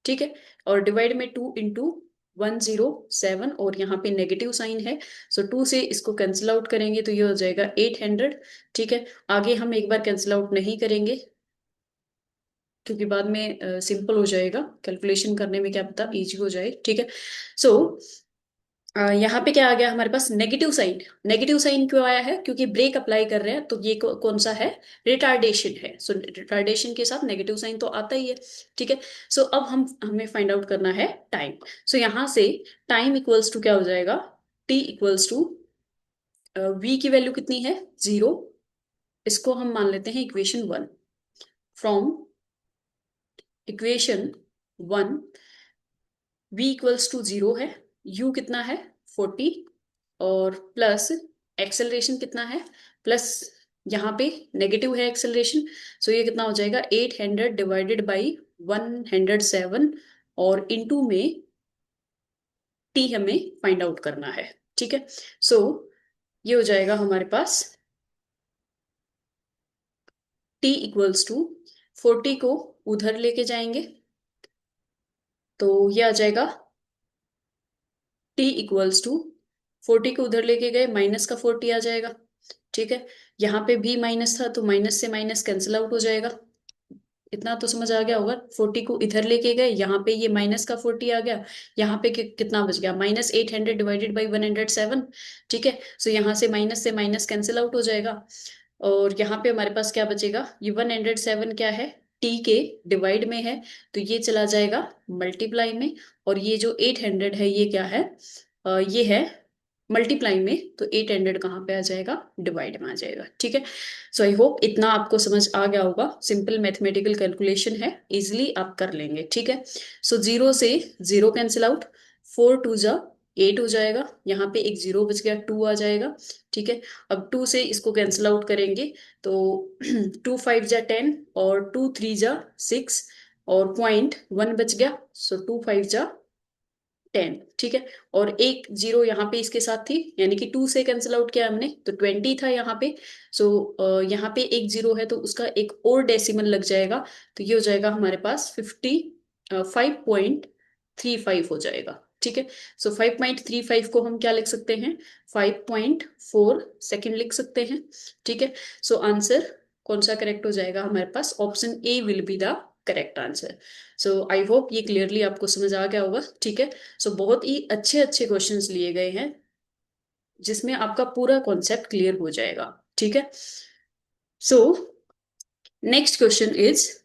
ठीक है। और डिवाइड में 2 इंटू 107, और यहाँ पे नेगेटिव साइन है, सो 2 से इसको कैंसिल आउट करेंगे तो ये हो जाएगा 800। ठीक है। आगे हम एक बार कैंसिल आउट नहीं करेंगे क्योंकि बाद में सिंपल हो जाएगा, कैलकुलेशन करने में क्या पता इजी हो जाए। ठीक है। सो यहाँ पे क्या आ गया हमारे पास, नेगेटिव साइन। नेगेटिव साइन क्यों आया है, क्योंकि ब्रेक अप्लाई कर रहे हैं, तो ये कौन सा है, रिटार्डेशन है। सो रिटार्डेशन के साथ नेगेटिव साइन तो आता ही है। ठीक है। सो अब हमें फाइंड आउट करना है टाइम। सो यहाँ से टाइम इक्वल्स टू क्या हो जाएगा, टी इक्वल्स टू वी की वैल्यू कितनी है, 0। इसको हम मान लेते हैं equation 1। From equation 1 v equals to 0 है, u कितना है 40, और प्लस एक्सेलरेशन कितना है, प्लस यहाँ पे नेगेटिव है एक्सेलरेशन। सो ये कितना हो जाएगा, 800 डिवाइडेड बाई 107, और इनटू में t हमें फाइंड आउट करना है। ठीक है। सो ये हो जाएगा हमारे पास t इक्वल्स टू 40 को उधर लेके जाएंगे तो ये आ जाएगा t इक्वल्स टू 40 को उधर लेके गए, माइनस का 40 आ जाएगा। ठीक है। यहाँ पे भी माइनस था, तो माइनस से माइनस कैंसिल आउट हो जाएगा। इतना तो समझ आ गया होगा। 40 को इधर लेके गए, यहाँ पे ये माइनस का 40 आ गया। यहाँ पे कितना बच गया, -800 डिवाइडेड बाई 107। ठीक है। सो यहाँ से माइनस कैंसिल आउट हो जाएगा, और यहाँ पे हमारे पास क्या बचेगा, ये 107 क्या है, टी के डिवाइड में है, तो ये चला जाएगा मल्टीप्लाई में। और ये जो 800 है ये क्या है, ये है मल्टीप्लाई में, तो 800 कहाँ पे आ जाएगा, डिवाइड में आ जाएगा। ठीक है। सो आई होप इतना आपको समझ आ गया होगा। सिंपल मैथमेटिकल कैलकुलेशन है, इजिली आप कर लेंगे। ठीक है। सो 0 से 0 कैंसिल आउट, 4 2 जा 8 हो जाएगा, यहाँ पे एक 0 बच गया, 2 आ जाएगा। ठीक है। अब 2 से इसको कैंसिल आउट करेंगे तो 2 5 जा 10, और 2 3 जा 6, और पॉइंट 1 बच गया। सो 2 5 जा 10। ठीक है। और एक 0 यहाँ पे इसके साथ थी, यानी कि 2 से कैंसिल आउट किया हमने, तो 20 था यहाँ पे। सो यहाँ पे एक 0 है, तो उसका एक और डेसिमल लग जाएगा, तो ये हो जाएगा हमारे पास 5.35 हो जाएगा। ठीक है। सो 5.35 को हम क्या लिख सकते हैं, 5.4 सेकेंड लिख सकते हैं। ठीक है। सो आंसर कौन सा करेक्ट हो जाएगा हमारे पास, option a will be the correct answer. So I hope ये क्लियरली आपको समझ आ गया होगा। ठीक है। सो बहुत ही अच्छे अच्छे क्वेश्चंस लिए गए हैं, जिसमें आपका पूरा कॉन्सेप्ट क्लियर हो जाएगा। ठीक है। So next question is,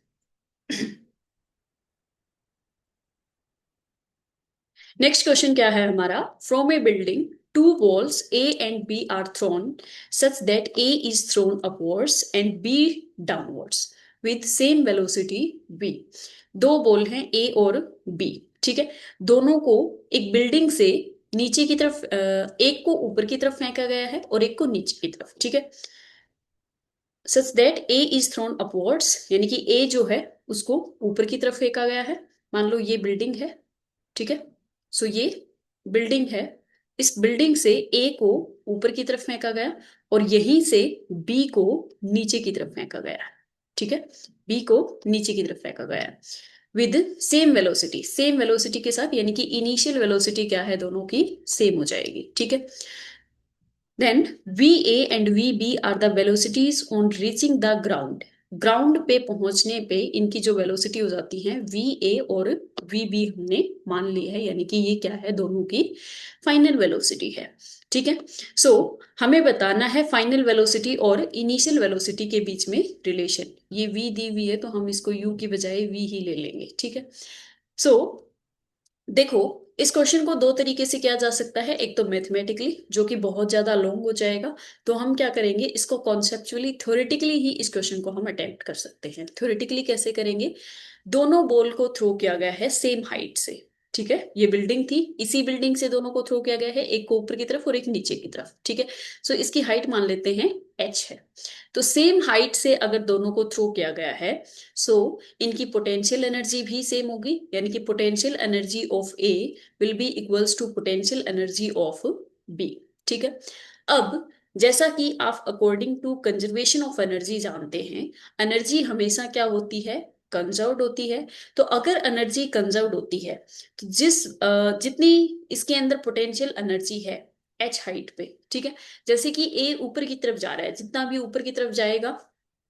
next question क्या है हमारा, from a building two balls A and B are thrown such that A is thrown upwards and B downwards with same velocity B. दो ball हैं A और B. ठीक है। दोनों को एक बिल्डिंग से नीचे की तरफ, एक को ऊपर की तरफ फेंका गया है और एक को नीचे की तरफ। ठीक है। सच that A is thrown upwards, यानी कि ए जो है उसको ऊपर की तरफ फेंका गया है। मान लो ये बिल्डिंग है। ठीक है। सो ये बिल्डिंग है, इस बिल्डिंग से ए को ऊपर की तरफ फेंका गया, और यहीं से बी को नीचे की तरफ फेंका गया। ठीक है। बी को नीचे की तरफ फेंका गया with same velocity, same velocity के साथ, यानी कि इनिशियल वेलोसिटी क्या है, दोनों की सेम हो जाएगी। ठीक है। Then VA and VB are the velocities on reaching the ground. Ground पे पहुंचने पे इनकी जो वेलोसिटी हो जाती है VA और VB हमने मान ली है, यानी कि ये क्या है, दोनों की फाइनल वेलोसिटी है। ठीक है। सो हमें बताना है फाइनल वेलोसिटी और इनिशियल वेलोसिटी के बीच में रिलेशन। ये V दी हुई है, तो हम इसको U की बजाय V ही ले लेंगे। ठीक है। सो देखो, इस क्वेश्चन को दो तरीके से किया जा सकता है। एक तो मैथमेटिकली, जो कि बहुत ज्यादा लॉन्ग हो जाएगा, तो हम क्या करेंगे, इसको कॉन्सेप्चुअली थ्योरेटिकली ही इस क्वेश्चन को हम अटेम्प्ट कर सकते हैं। थ्योरेटिकली कैसे करेंगे, दोनों बॉल को थ्रो किया गया है सेम हाइट से। ठीक है। ये बिल्डिंग थी, इसी बिल्डिंग से दोनों को थ्रो किया गया है, एक को ऊपर की तरफ और एक नीचे की तरफ। ठीक है। सो इसकी हाइट मान लेते हैं h है। तो सेम हाइट से अगर दोनों को थ्रो किया गया है, सो इनकी पोटेंशियल एनर्जी भी सेम होगी, यानी कि potential energy of A will be equals to potential energy of B. ठीक है। अब जैसा कि आप according to conservation of energy जानते हैं, एनर्जी हमेशा क्या होती है, कंजर्व्ड होती है। तो अगर एनर्जी कंजर्व्ड होती है, तो जितनी इसके अंदर पोटेंशियल एनर्जी है एच हाइट पे, ठीक है, जैसे कि ए ऊपर की तरफ जा रहा है, जितना भी ऊपर की तरफ जाएगा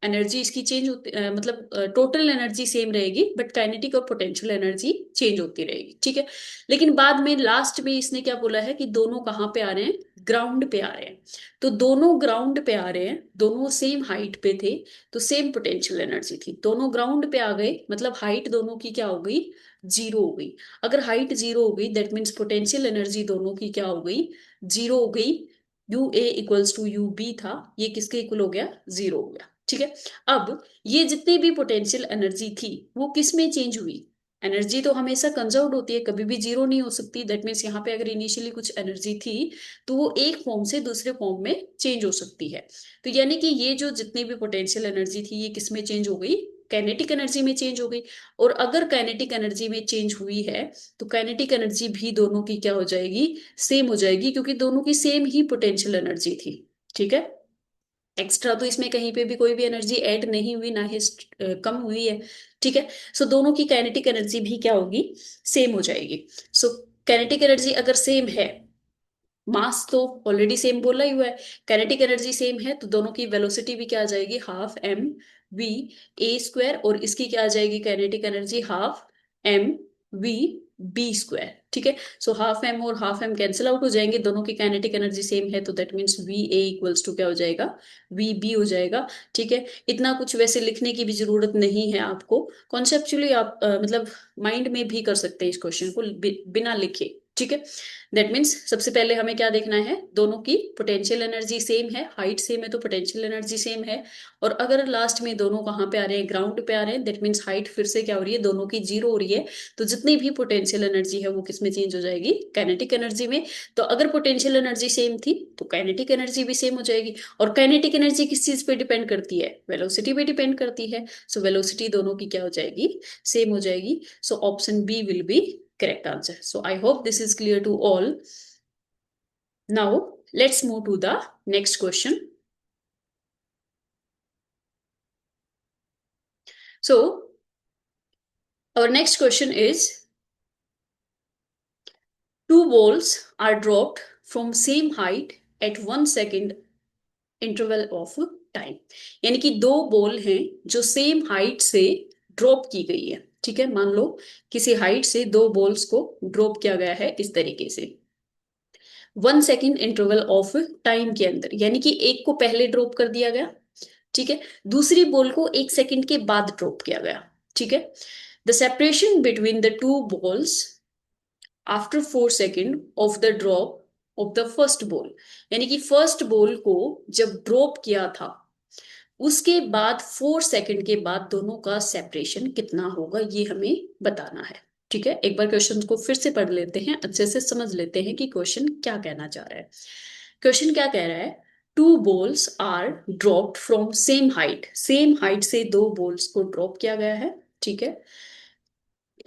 एनर्जी इसकी चेंज होती मतलब टोटल एनर्जी सेम रहेगी, बट काइनेटिक और पोटेंशियल एनर्जी चेंज होती रहेगी, ठीक है। लेकिन बाद में लास्ट में इसने क्या बोला है कि दोनों कहाँ पे आ रहे हैं, ग्राउंड पे आ रहे हैं। तो दोनों ग्राउंड पे आ रहे हैं, दोनों सेम हाइट पे थे, तो सेम पोटेंशियल एनर्जी थी। दोनों ग्राउंड पे आ गए मतलब हाइट दोनों की क्या हो गई, जीरो हो गई। अगर हाइट जीरो हो गई दैट मीन्स पोटेंशियल एनर्जी दोनों की क्या हो गई, जीरो हो गई। U A equals to u B था, ये किसके इक्वल हो गया, जीरो हो गया, ठीक है। अब ये जितनी भी पोटेंशियल एनर्जी थी वो किस में चेंज हुई, एनर्जी तो हमेशा कंजर्व्ड होती है, कभी भी जीरो नहीं हो सकती। दैट मीन्स यहाँ पे अगर इनिशियली कुछ एनर्जी थी तो वो एक फॉर्म से दूसरे फॉर्म में चेंज हो सकती है। तो यानी कि ये जो जितनी भी पोटेंशियल एनर्जी थी ये किस में चेंज हो गई, काइनेटिक एनर्जी में चेंज हो गई। और अगर काइनेटिक एनर्जी में चेंज हुई है तो काइनेटिक एनर्जी भी दोनों की क्या हो जाएगी, सेम हो जाएगी, क्योंकि दोनों की सेम ही पोटेंशियल एनर्जी थी, ठीक है। एक्स्ट्रा तो इसमें कहीं पे भी कोई भी एनर्जी ऐड नहीं हुई, ना ही कम हुई है, ठीक है। सो दोनों की काइनेटिक एनर्जी भी क्या होगी, सेम हो जाएगी। सो काइनेटिक एनर्जी अगर सेम है, मास तो ऑलरेडी सेम बोला ही हुआ है, काइनेटिक एनर्जी सेम है, तो दोनों की वेलोसिटी भी क्या आ जाएगी, half m v a square, और इसकी क्या आ जाएगी kinetic energy, half m v b square, ठीक है। सो हाफ एम और हाफ एम कैंसिल आउट हो जाएंगे, दोनों की काइनेटिक एनर्जी सेम है, तो that means v a equals to क्या हो जाएगा, वी बी हो जाएगा, ठीक है। इतना कुछ वैसे लिखने की भी जरूरत नहीं है आपको, कॉन्सेप्चुअली आप मतलब माइंड में भी कर सकते हैं इस क्वेश्चन को बिना लिखे, ठीक है। दैट मीन्स सबसे पहले हमें क्या देखना है, दोनों की पोटेंशियल एनर्जी सेम है, हाइट सेम है तो पोटेंशियल एनर्जी सेम है। और अगर लास्ट में दोनों कहाँ पे आ रहे हैं, ग्राउंड पे आ रहे हैं, दैट मीन्स हाइट फिर से क्या हो रही है, दोनों की जीरो हो रही है। तो जितनी भी पोटेंशियल एनर्जी है वो किस में चेंज हो जाएगी, काइनेटिक एनर्जी में। तो अगर पोटेंशियल एनर्जी सेम थी तो काइनेटिक एनर्जी भी सेम हो जाएगी। और काइनेटिक एनर्जी किस चीज पे डिपेंड करती है, वेलोसिटी पे डिपेंड करती है। सो वेलोसिटी दोनों की क्या हो जाएगी, सेम हो जाएगी। So option B will be correct answer. So I hope this is clear to all. Now let's move to the next question. So our next question is, two balls are dropped from same height at 1 second interval of time. यानी कि दो ball हैं जो same height से drop की गई है, ठीक है। मान लो किसी हाइट से दो बॉल्स को ड्रॉप किया गया है इस तरीके से 1 सेकेंड इंटरवल ऑफ टाइम के अंदर, यानी कि एक को पहले ड्रॉप कर दिया गया, ठीक है, दूसरी बॉल को 1 सेकेंड के बाद ड्रॉप किया गया, ठीक है। The separation between the two balls after 4 second of the drop of the first ball, यानी कि फर्स्ट बॉल को जब ड्रॉप किया था उसके बाद 4 सेकेंड के बाद दोनों का सेपरेशन कितना होगा, ये हमें बताना है, ठीक है। एक बार क्वेश्चन को फिर से पढ़ लेते हैं, अच्छे से समझ लेते हैं कि क्वेश्चन क्या कहना चाह रहा है। क्वेश्चन क्या कह रहा है, two balls are dropped from same height से दो बॉल्स को ड्रॉप किया गया है, ठीक है।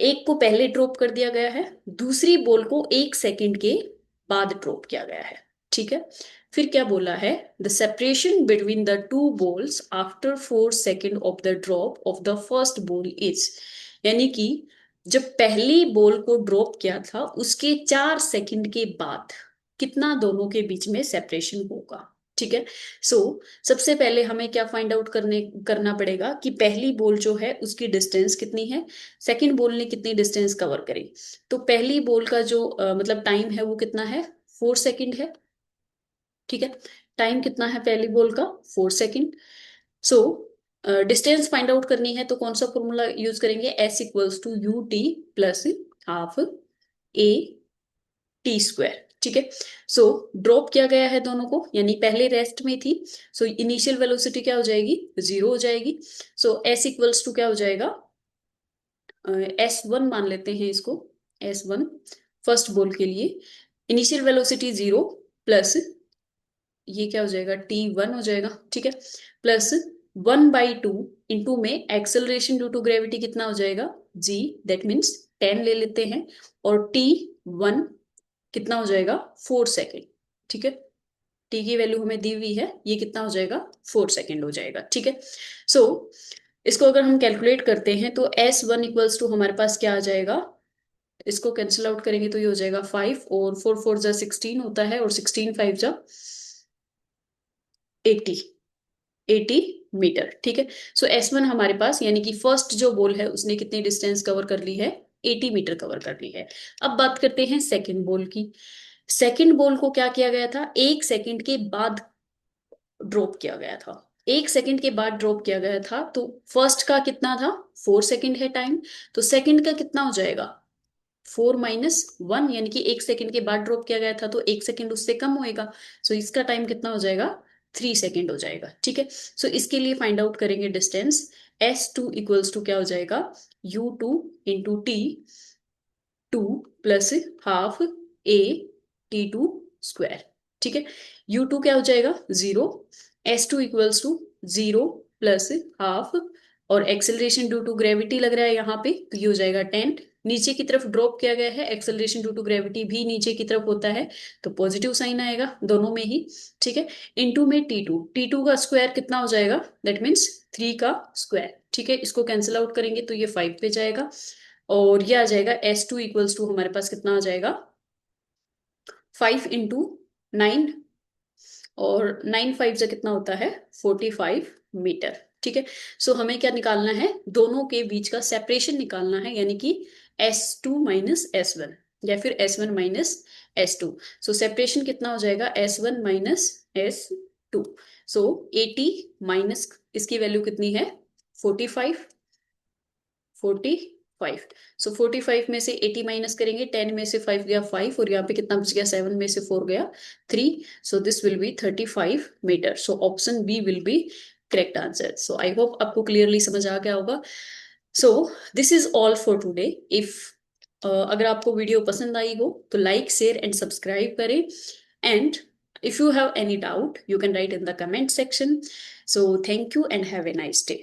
एक को पहले ड्रॉप कर दिया गया है, दूसरी बॉल को 1 सेकेंड के बाद ड्रॉप किया गया है, ठीक है। फिर क्या बोला है, the separation between the two balls after 4 second of the drop of the first ball is, यानी कि जब पहली बॉल को ड्रॉप किया था उसके 4 सेकेंड के बाद कितना दोनों के बीच में सेपरेशन होगा, ठीक है। सो सबसे पहले हमें क्या फाइंड आउट करना पड़ेगा कि पहली बॉल जो है उसकी डिस्टेंस कितनी है, सेकंड बॉल ने कितनी डिस्टेंस कवर करी। तो पहली बॉल का जो मतलब टाइम है वो कितना है, 4 सेकेंड है, ठीक है। टाइम कितना है पहली बॉल का, 4 सेकेंड। सो डिस्टेंस फाइंड आउट करनी है तो कौन सा फॉर्मूला यूज करेंगे, S equals to u t plus half a t square, ठीक है। सो ड्रॉप किया गया है दोनों को, यानी पहले रेस्ट में थी, सो इनिशियल वेलोसिटी क्या हो जाएगी, जीरो हो जाएगी। सो एस इक्वल्स टू क्या हो जाएगा, S1 मान लेते हैं इसको, S1 फर्स्ट बॉल के लिए इनिशियल वेलोसिटी जीरो, प्लस ये क्या हो जाएगा, T1 हो जाएगा, ठीक है, प्लस 1/2 इंटू में एक्सेलरेशन ड्यू टू ग्रेविटी कितना हो जाएगा, G, दैट मीन्स 10 ले लेते हैं, और T1 कितना हो जाएगा, 4 सेकेंड, ठीक है। टी की वैल्यू हमें दी हुई है, ये कितना हो जाएगा, 4 सेकेंड हो जाएगा, ठीक है। सो इसको अगर हम कैलकुलेट करते हैं तो S1 इक्वल्स टू हमारे पास क्या आ जाएगा, इसको कैंसिल आउट करेंगे तो ये हो जाएगा 5, और 4 4 जा 16 होता है, और 16 5 जा 80, 80 मीटर। ठीक है, सो S1 हमारे पास यानी कि फर्स्ट जो बॉल है उसने कितनी डिस्टेंस कवर कर ली है, 80 मीटर कवर कर ली है। अब बात करते हैं सेकंड बॉल की। सेकंड बॉल को क्या किया गया था, 1 सेकंड के बाद ड्रॉप किया गया था। 1 सेकंड के बाद ड्रॉप किया गया था, तो फर्स्ट का कितना था, 4 सेकंड है टाइम, तो सेकंड का कितना हो जाएगा, 4 - 1, यानी कि 1 सेकंड के बाद ड्रॉप किया गया था तो 1 सेकंड उससे कम होएगा। सो इसका टाइम कितना हो जाएगा, 3 सेकंड हो जाएगा। ठीक है, सो इसके लिए फाइंड आउट करेंगे डिस्टेंस। S2 इक्वल्स टू क्या हो जाएगा, U2 × T2 plus half A T2 square. ठीक है, U2 क्या हो जाएगा 0, S2 equals to 0 plus half, और एक्सेलरेशन ड्यू टू ग्रेविटी लग रहा है यहाँ पे, तो ये हो जाएगा 10। नीचे की तरफ ड्रॉप किया गया है, एक्सेलरेशन ड्यू टू ग्रेविटी भी नीचे की तरफ होता है, तो पॉजिटिव साइन आएगा दोनों में ही। ठीक है, इनटू में T2 का स्क्वायर कितना हो जाएगा, दैट मीन्स 3 का स्क्वायर। ठीक है, इसको कैंसिल आउट करेंगे तो ये 5 पे जाएगा, और ये आ जाएगा S2 इक्वल्स टू हमारे पास कितना आ जाएगा, 5 × 9, और 9 5 से कितना होता है, 45 मीटर। ठीक है, सो हमें क्या निकालना है, दोनों के बीच का सेपरेशन निकालना है, यानी कि S2 - S1, या फिर S1 - S2। सो सेपरेशन कितना हो जाएगा, S1 - S2। सो 80 माइनस इसकी वैल्यू कितनी है, 45, 45। सो 45 में से 80 माइनस करेंगे, 10 में से 5 गया 5, और यहाँ पे कितना बच गया, 7 में से 4 गया 3। So this will be 35 meter. So option B will be correct answer. So I hope आपको क्लियरली समझ आ गया होगा। So this is all for today. If अगर आपको वीडियो पसंद आई हो तो लाइक शेयर एंड सब्सक्राइब करें, and if you have any doubt you can write in the comment section. So thank you and have a nice day.